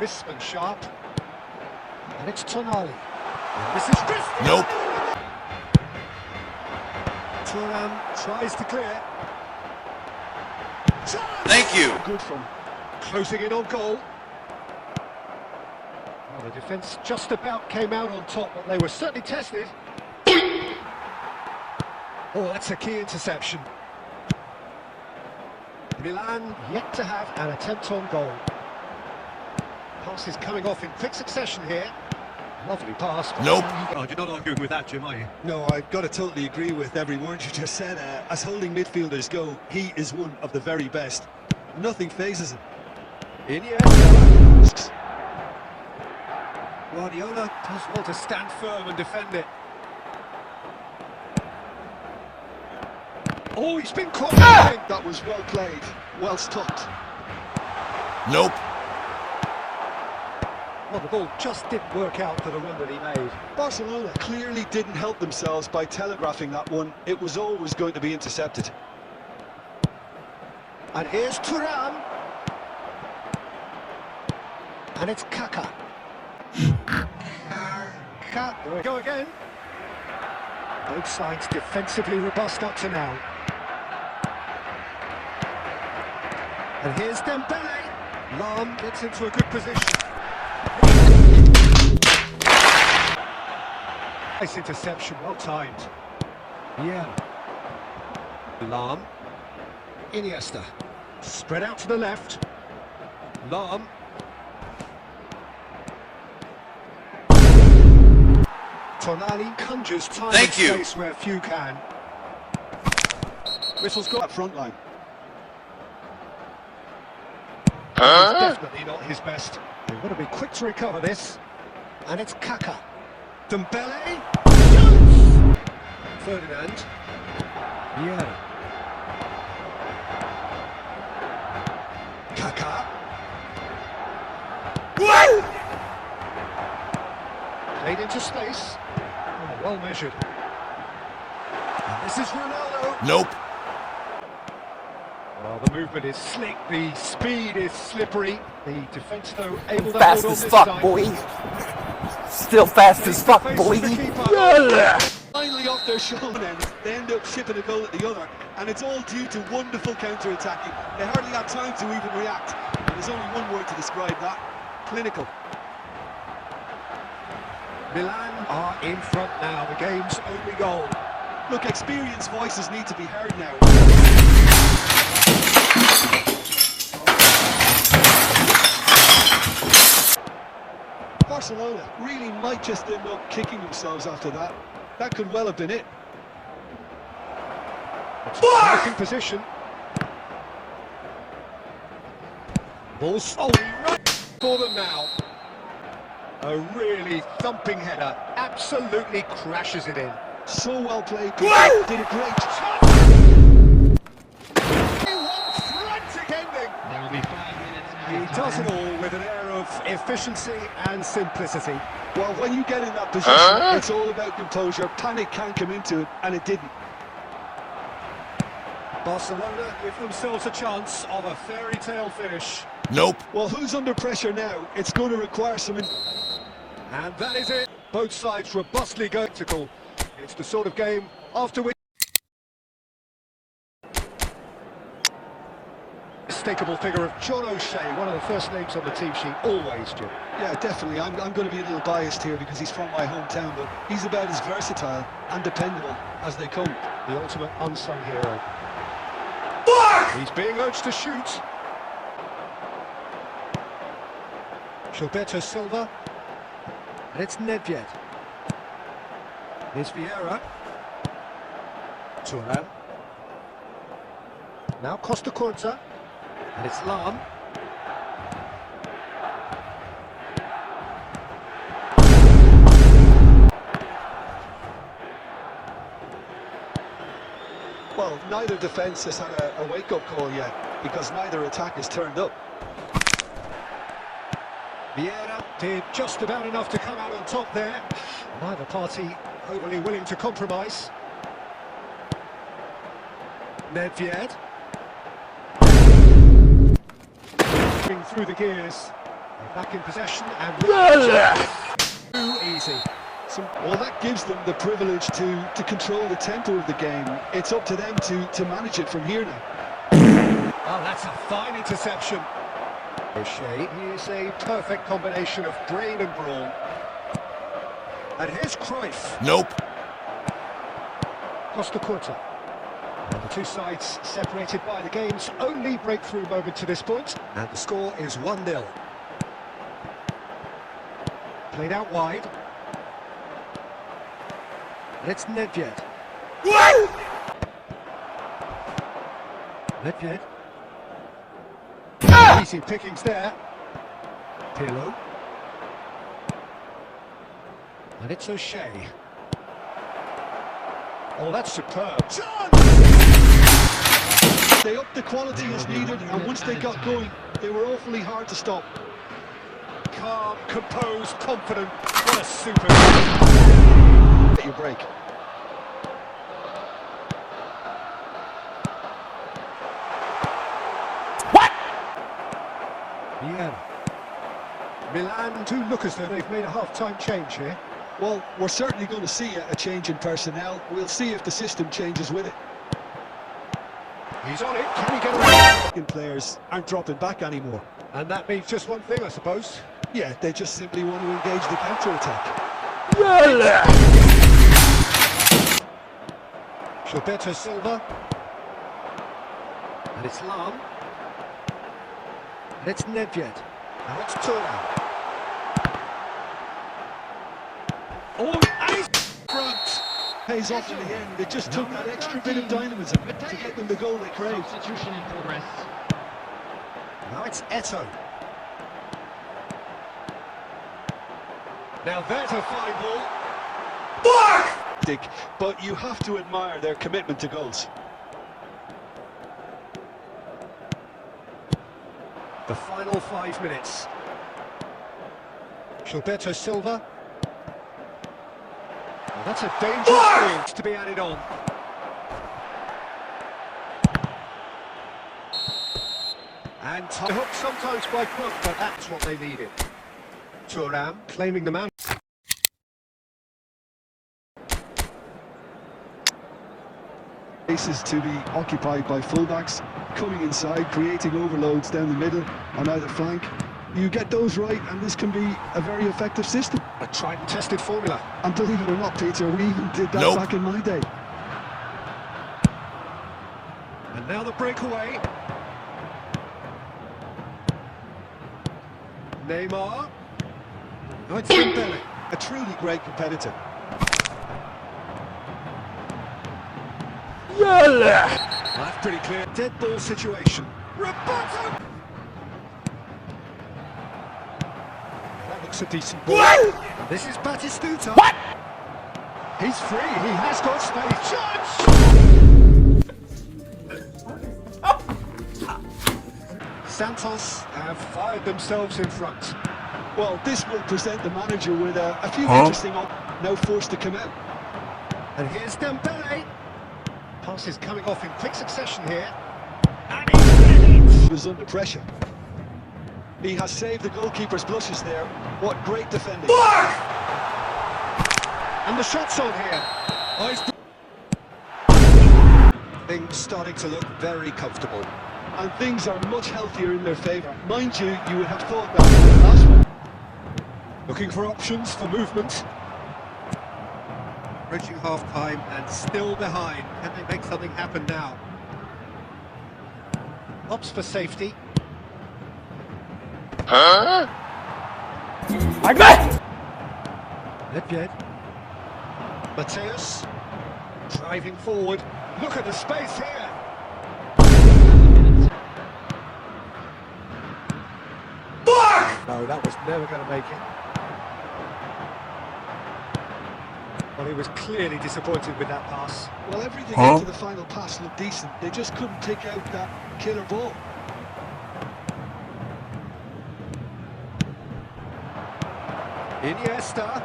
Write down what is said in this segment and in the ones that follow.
crisp and sharp. And it's Tonali. This is crisp. Nope. Thuram tries to clear. Thank you. Good from closing in on goal. Well, the defence just about came out on top, but they were certainly tested. Oh, that's a key interception. Milan yet to have an attempt on goal. Pass is coming off in quick succession here. Lovely pass. Nope. Oh, you're not arguing with that, Jim, are you? No, I've got to totally agree with every word you just said. As holding midfielders go, he is one of the very best. Nothing phases him. Iniesta. Guardiola does well to stand firm and defend it. Oh, he's been caught. That was well played, well stopped. Nope. Well, the ball just didn't work out for the run that he made. Barcelona clearly didn't help themselves by telegraphing that one. It was always going to be intercepted. And here's Thuram. And it's Kaka. There we go again. Both sides defensively robust up to now. And here's Dembele. Lam gets into a good position. Nice interception, well timed. Yeah. Lam. Iniesta. Spread out to the left. Lam. Tonali conjures time and space where few can. Whistle's got that front line. It's definitely not his best. They've got to be quick to recover this. And it's Kaka. Dembele. Ferdinand. Yeah. Kaka. Whoa! Played into space. Oh, well measured. And this is Ronaldo. Nope. Well, the movement is slick, the speed is slippery. The defence, though, able to Fast hold on as this fuck, time. boy. Still fast as fuck, boy. Yeah. Finally off their shoulder end, they end up shipping a goal at the other, and it's all due to wonderful counter-attacking. They hardly had time to even react. And there's only one word to describe that: clinical. Milan are in front now, the game's only goal. Look, experienced voices need to be heard now. Barcelona really might just end up kicking themselves after that. That could well have been it. Striking position. Ball's right for them now. A really thumping header, absolutely crashes it in. So well played. Whoa! Did a great job. Frantic ending. There will be 5 minutes. He does it all with an air of efficiency and simplicity. Well, when you get in that position, it's all about composure. Panic can't come into it, and it didn't. Barcelona give themselves a chance of a fairy tale finish. Nope. Well, who's under pressure now? It's going to require some... And that is it. Both sides robustly tactical. It's the sort of game after which... Unmistakable figure of John O'Shea, one of the first names on the team sheet, always, Jim. Yeah, definitely. I'm going to be a little biased here because he's from my hometown, but he's about as versatile and dependable as they come. The ultimate unsung hero. He's being urged to shoot. Gilberto Silva. And it's Nedved. Here's Vieira. Thuram. Now Costa Curta. And it's Lam. Well, neither defence has had a wake-up call yet because neither attack has turned up. Vieira did just about enough to come out on top there. Neither party overly willing to compromise. Nedved. Through the gears. Back in possession and Too easy. Well, that gives them the privilege to control the tempo of the game. It's up to them to manage it from here now. oh, that's a fine interception. O'Shea, he is a perfect combination of brain and brawn. And here's Cruyff. Nope. Costa Curta. And the two sides separated by the game's only breakthrough moment to this point. And the score is 1-0. Played out wide. And it's Nedved. Nedved. Easy pickings there. Pirlo. And it's O'Shea. Oh, that's superb. They upped the quality as needed, and once they got going, they were awfully hard to stop. Calm, composed, confident. What a super. Get your break. Yeah. Milan do look as though they've made a half-time change here. Well, we're certainly going to see a change in personnel. We'll see if the system changes with it. He's on it. Can he get away? Players aren't dropping back anymore. And that means just one thing, I suppose. Yeah, they just simply want to engage the counter-attack. Gilberto Silva. And it's Lam. And it's Nedved. And it's Thuram. Oh, and he's front. Pays off in the end. It just took that extra bit of dynamism to get them the goal they craved. Substitution in progress. Now it's Eto. Now there's a fine ball. But you have to admire their commitment to goals. The final 5 minutes. Gilberto Silva. Well, that's a dangerous ball to be added on. And hooked sometimes by Crook, but that's what they needed. Thuram claiming the man. Spaces to be occupied by fullbacks, coming inside, creating overloads down the middle on either flank. You get those right, and this can be a very effective system. A tried and tested formula. And believe it or not, Peter, we even did that back in my day. And now the breakaway. Neymar. Oh, it's Dembele. A truly great competitor. That's pretty clear. Dead ball situation. Roberto! That looks a decent ball. This is Batistuta. What? He's free. He has got space. Santos have fired themselves in front. Well, this will present the manager with a few interesting now forced to come out. And here's Dembele. Passes coming off in quick succession here. And he's He was under pressure. He has saved the goalkeeper's blushes there. What great defending. And the shot's on here. Things starting to look very comfortable. And things are much healthier in their favour. Mind you, you would have thought that in the last one. Looking for options for movement. Reaching half-time and still behind. Can they make something happen now? Opts for safety. Nedved. Mateus. Driving forward. Look at the space here. No, that was never going to make it. Well, he was clearly disappointed with that pass. Well, everything into the final pass looked decent. They just couldn't pick out that killer ball. Iniesta.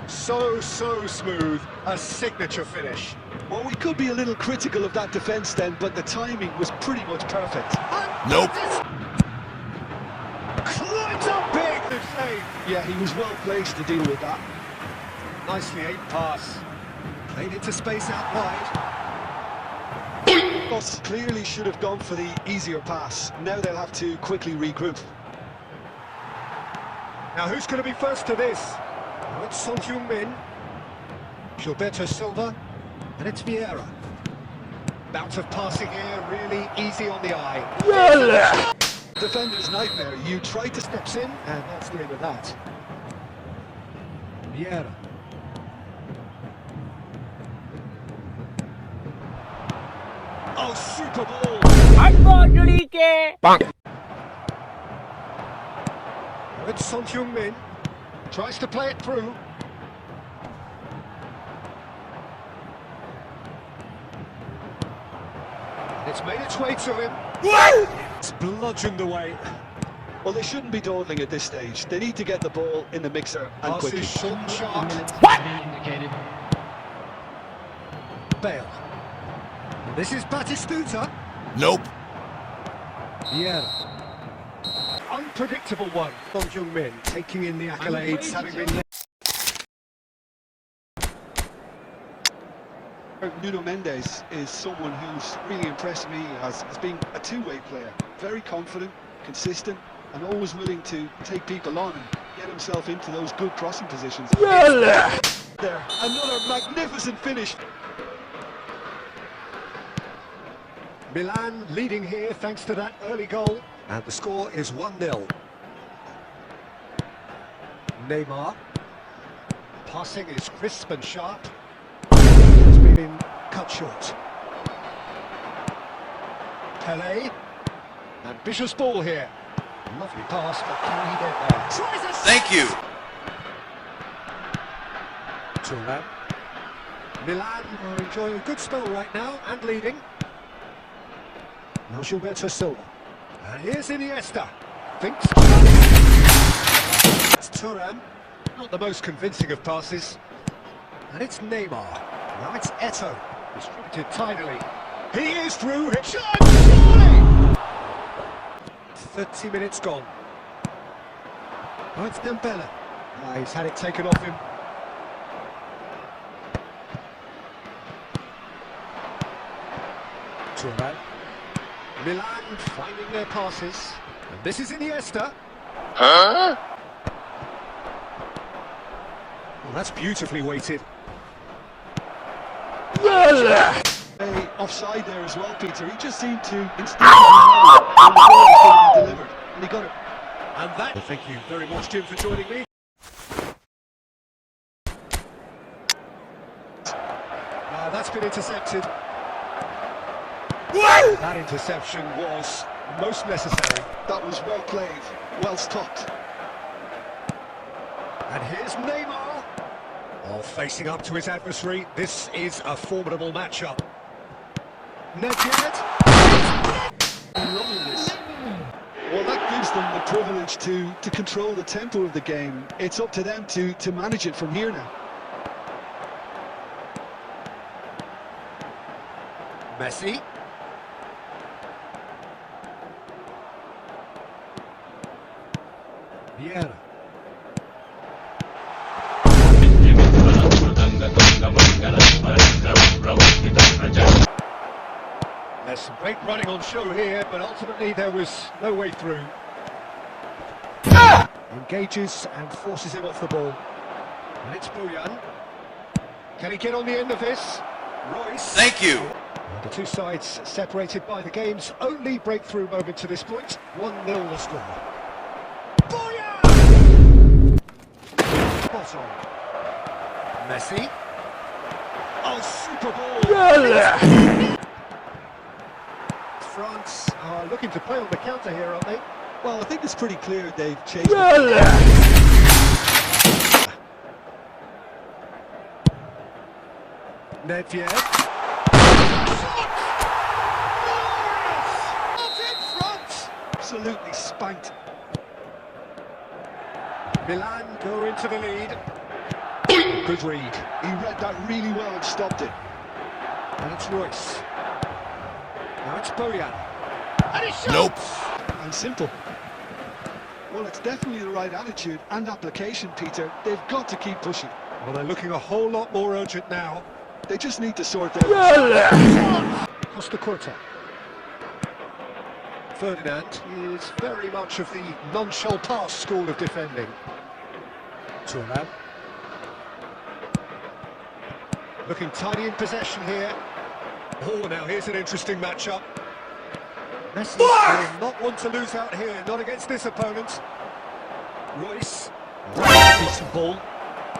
So smooth. A signature finish. Well, we could be a little critical of that defence then, but the timing was pretty much perfect. Nope. save. Yeah, he was well placed to deal with that. Nicely aimed pass. Played into space out wide. Boss clearly should have gone for the easier pass. Now they'll have to quickly regroup. Now who's going to be first to this? Oh, it's Son Heung-min. Gilberto Silva. And it's Vieira. Bout of passing here, really easy on the eye. Defender's nightmare. You try to Steps in, and that's the end of that. Vieira. Oh, super ball! It's Son Heung-min. Tries to play it through. It's made its way to him. It's bludgeoned away. Well, they shouldn't be dawdling at this stage. They need to get the ball in the mixer and Pass quickly. is short and sharp. Bale. This is Batistuta. Nope. Vieira. Unpredictable one. Son Heung-min taking in the accolades, having been... Nuno Mendes is someone who's really impressed me as being a two-way player. Very confident, consistent, and always willing to take people on and get himself into those good crossing positions. There, another magnificent finish. Milan leading here thanks to that early goal. And the score is 1-0. Neymar. Passing is crisp and sharp. Has been cut short. Pelé. Ambitious ball here. Lovely pass, but can he get there? Tries a... Thank you. Thuram. Milan are enjoying a good spell right now and leading. Now Gilberto Silva. And here's Iniesta. Thinks. It's Thuram. Not the most convincing of passes. And it's Neymar. Now it's Eto'o. Distributed tidily. He is through. Surely! 30 minutes gone. Oh, it's Dembele. He's had it taken off him. Thuram. Milan finding their passes. And this is Iniesta. Huh? Well, that's beautifully weighted. Offside there as well, Peter. He just seemed to instinctively know when the ball was going to be delivered, and he got it. And that... Well, thank you very much, Jim, for joining me. That's been intercepted. That interception was most necessary. That was well played, well stopped. And here's Neymar. Oh, facing up to his adversary. This is a formidable matchup. Nedved. Well, that gives them the privilege to control the tempo of the game. It's up to them to manage it from here now. Messi. Vieira. There's some great running on show here, but ultimately there was no way through. Engages and forces him off the ball. And it's Bojan. Can he get on the end of this? Royce. Thank you. The two sides separated by the game's only breakthrough moment to this point. 1-0 the score. Bojan! Spot on. Messi. Oh, super ball! France are looking to play on the counter here, aren't they? Well, I think it's pretty clear they've changed Nedved. Not in front! Absolutely spanked. Milan go into the lead. Good read. He read that really well and stopped it. And it's Royce. Now it's Bojan. And it's shot! Nope. And simple. Well, it's definitely the right attitude and application, Peter. They've got to keep pushing. Well, they're looking a whole lot more urgent now. They just need to sort that. Costa Curta. Ferdinand is very much of the nonchalant pass school of defending. Turan. Looking tidy in possession here. Oh, now here's an interesting matchup. Messi will not want to lose out here, not against this opponent. Royce. Decent ball.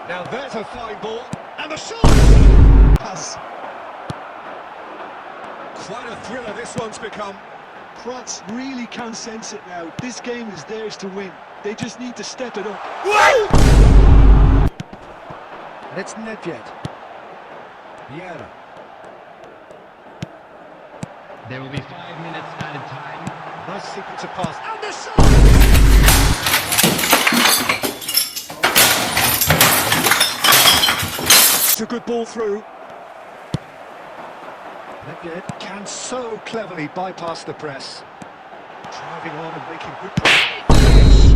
Now there's a fine ball. And the shot! Pass. Quite a thriller this one's become. France really can sense it now. This game is theirs to win. They just need to step it up. And it's Nedved. Vieira. There will be 5 minutes added time. Nice sequence of pass. And the shot! It's a good ball through. Nedved can so cleverly bypass the press. Driving on and making good progress.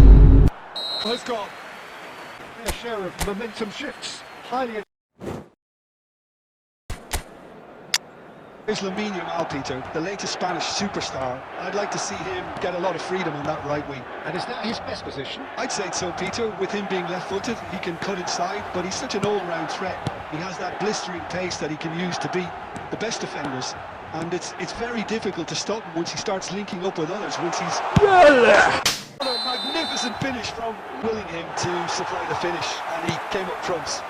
Has got a share of momentum shifts. Highly. Here's Lamine Yamal, Peter, the latest Spanish superstar. I'd like to see him get a lot of freedom on that right wing. And is that his best position? I'd say so, Peter. With him being left-footed, he can cut inside, but he's such an all-round threat. He has that blistering pace that he can use to beat the best defenders. And it's very difficult to stop him once he starts linking up with others, once he's... A magnificent finish from Willingham to supply the finish, and he came up trumps.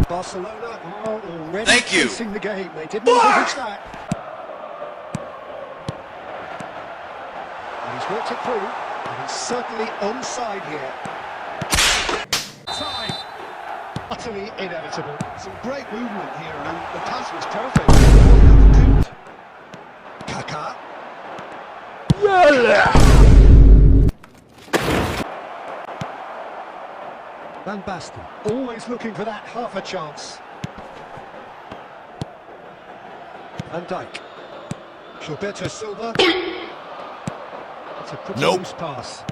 Barcelona are already Thank you. facing the game. They didn't envisage that. And he's worked it through, and he's certainly onside here. Time. Utterly inevitable. Some great movement here, and the pass was perfect. Kaká. Van Basten, always looking for that half a chance. Van Dijk. Gilberto Silva. It's a pretty loose pass.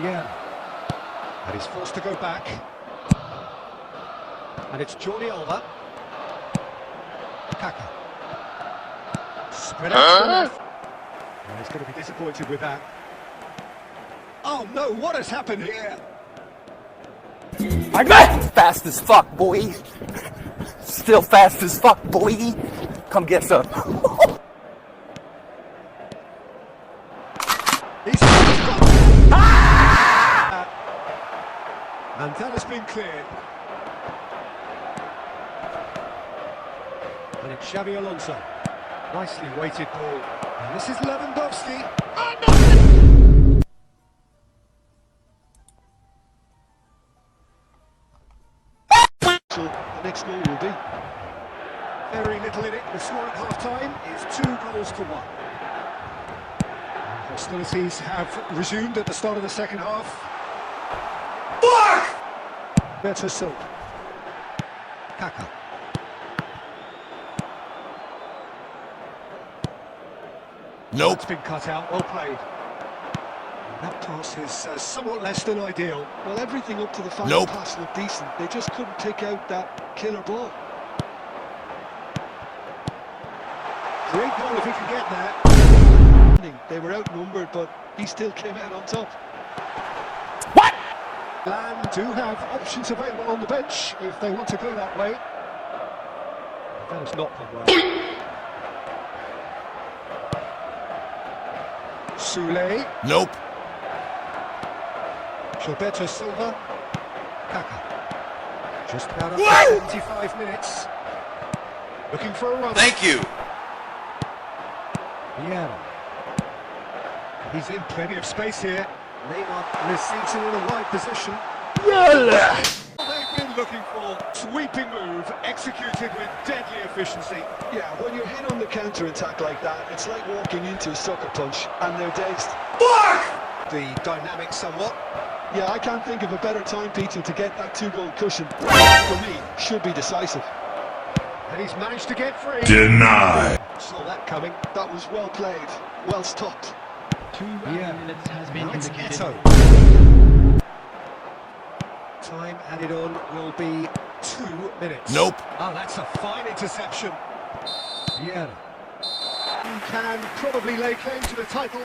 Yeah. And he's forced to go back. And it's Jordi Alba. Kaká. Spread out to the left. And he's going to be disappointed with that. Oh no, what has happened here? I'm fast as fuck, boy. Still fast as fuck, boy. Come get some. And that has been cleared. And it's Xabi Alonso. Nicely weighted ball. And this is Lewandowski. So the next goal will be. Very little in it. The score at half-time is 2-1. Hostilities have resumed at the start of the second half. Fuck! Better Silva. Kaká. Nope. It's been cut out. Well played. That pass is somewhat less than ideal. Well, everything up to the final Nope. pass looked decent. They just couldn't take out that killer ball. Great ball if he can get there. They were outnumbered, but he still came out on top. Milan do have options available on the bench if they want to go that way. That has not gone well. Soulé. Nope. Gilberto Silva. Kaká. Just about up to 75 minutes. Looking for a run. Thank you. Vieira. He's in plenty of space here. Neymar receives it in a wide position. They've been looking for sweeping move, executed with deadly efficiency. Yeah, when you're hit on the counter-attack like that, it's like walking into a sucker punch, and they're dazed. The dynamic somewhat. Yeah, I can't think of a better time, Peter, to get that two-goal cushion. For me, should be decisive. And he's managed to get free. Denied. Saw that coming. That was well played, well stopped. 2 minutes has been Now it's indicated. Eto. Time added on will be 2 minutes. Nope. Oh, that's a fine interception. Yeah. Can probably lay claim to the title.